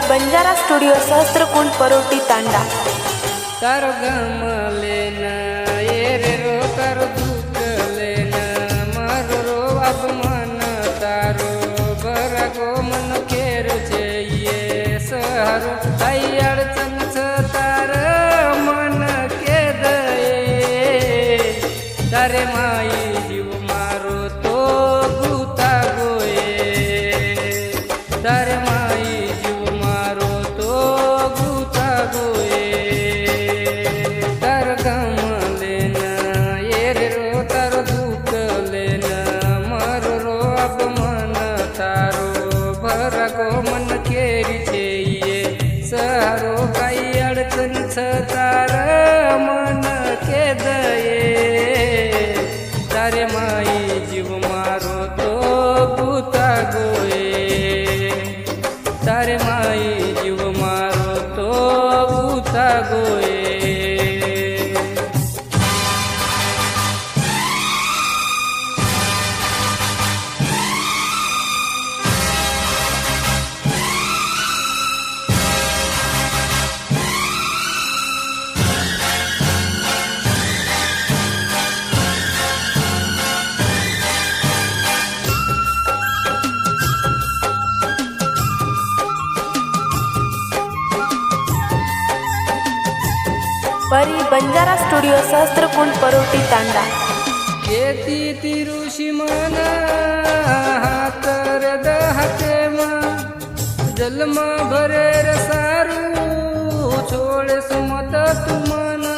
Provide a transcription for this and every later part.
Banjara studio Sahastrakund परोटी तांडा तारो गमलेन ये row तारो दुखलेन मारो row अब मन तारो बरगो मन केर छे ये सहारो आई अडचण छ तार मन के दये तारे माई जीव मारो तो गुता गोये तारे माई जीव मारो तो गुता गोये तार गमलेन ये रो तारो दुखलेन मारो रो अब मन तारो भरगो मन केरी छे ये सहारो काई अडचण छ तार मन के दये तारे माई जीव मारो तो गुता गोये तारे माई जीव मारो तो गुता गोये परी बंजारा स्टुडिओ सहस्त्रकुंड परोटी तांडा केती तिरुषी मना हातर दहते मा जलमा भरे रसारू छोड़े सुमत तुमना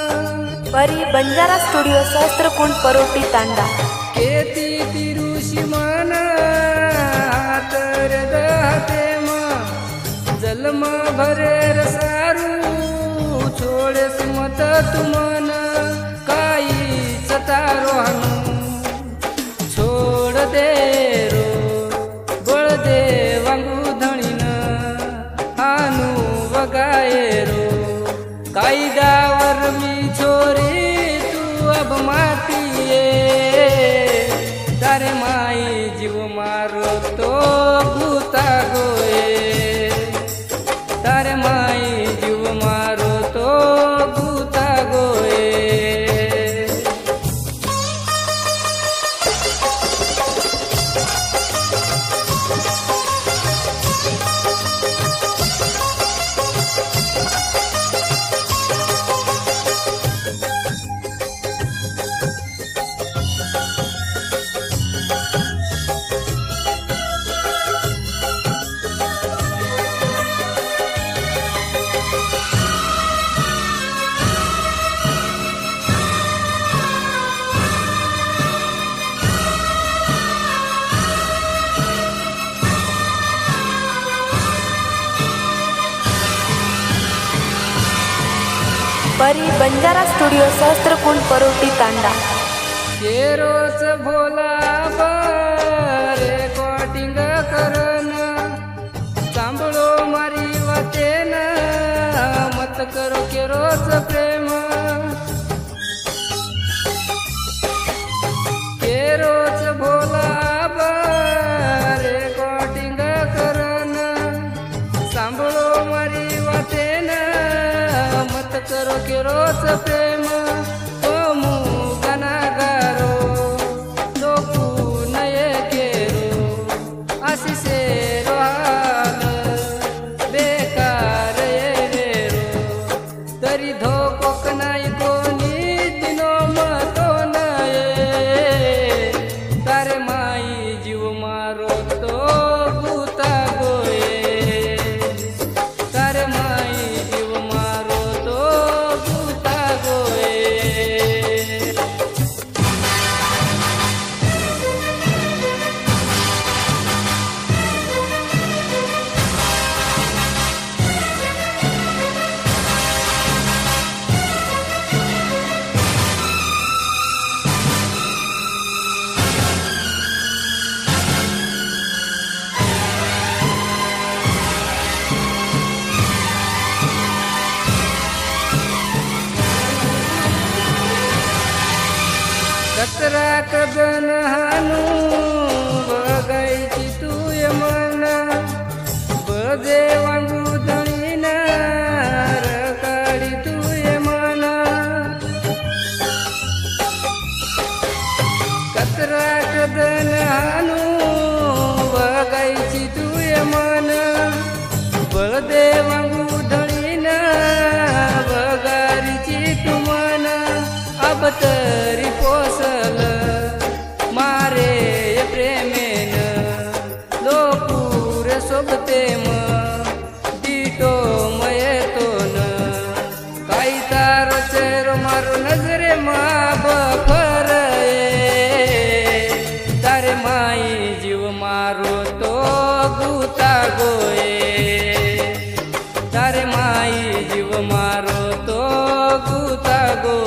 परी बंजारा स्टुडिओ सहस्त्रकुंड परोटी तांडा केती तिरुषी मना हातर दहते मा जलमा भरे रसारू छोड़े सुमत तुमना काई चतारो हनु छोड़ दे रो बळ दे वांगू धणीन हानु वगाए रो कायदावर मी छोरी तू अब मातीये तारे माई जीव मारो तो भूता गोये तारे माई जीव मारो तो भूता गोये परी बंजारा स्टुडिओ सहस्त्रकुंड परोटी तांडा केरोच भोला रेकॉर्डिंग करन सांभळो मारी वाटेन मत करो केरोच प्रेम केरोच भोला रेकॉर्डिंग करन सांभळो मारी वाटेन मत करो केरोच प्रेम तो मु गाना गारो लोकू नये केरो आशिषे रोहाल बेकार ये वेरो तरी धोकोक नाही कोणी दिनो मतो नये तारे माई जीव मारो तो भूता गोये तारे माई जीव मारो तो भूता गोये कचरा कदन हानू बगायची तू मन बजे वांगू वांगू ढळीन वगारीची तुमन अब तरी पोसल मारे प्रेमेन लोपूर सोबते दीटो मयेतोन काही तार चेर मारू नजरे मा बफर तारे माई जीव मारो तो गुता गोये तारे माई जीव मारो तो गुता गो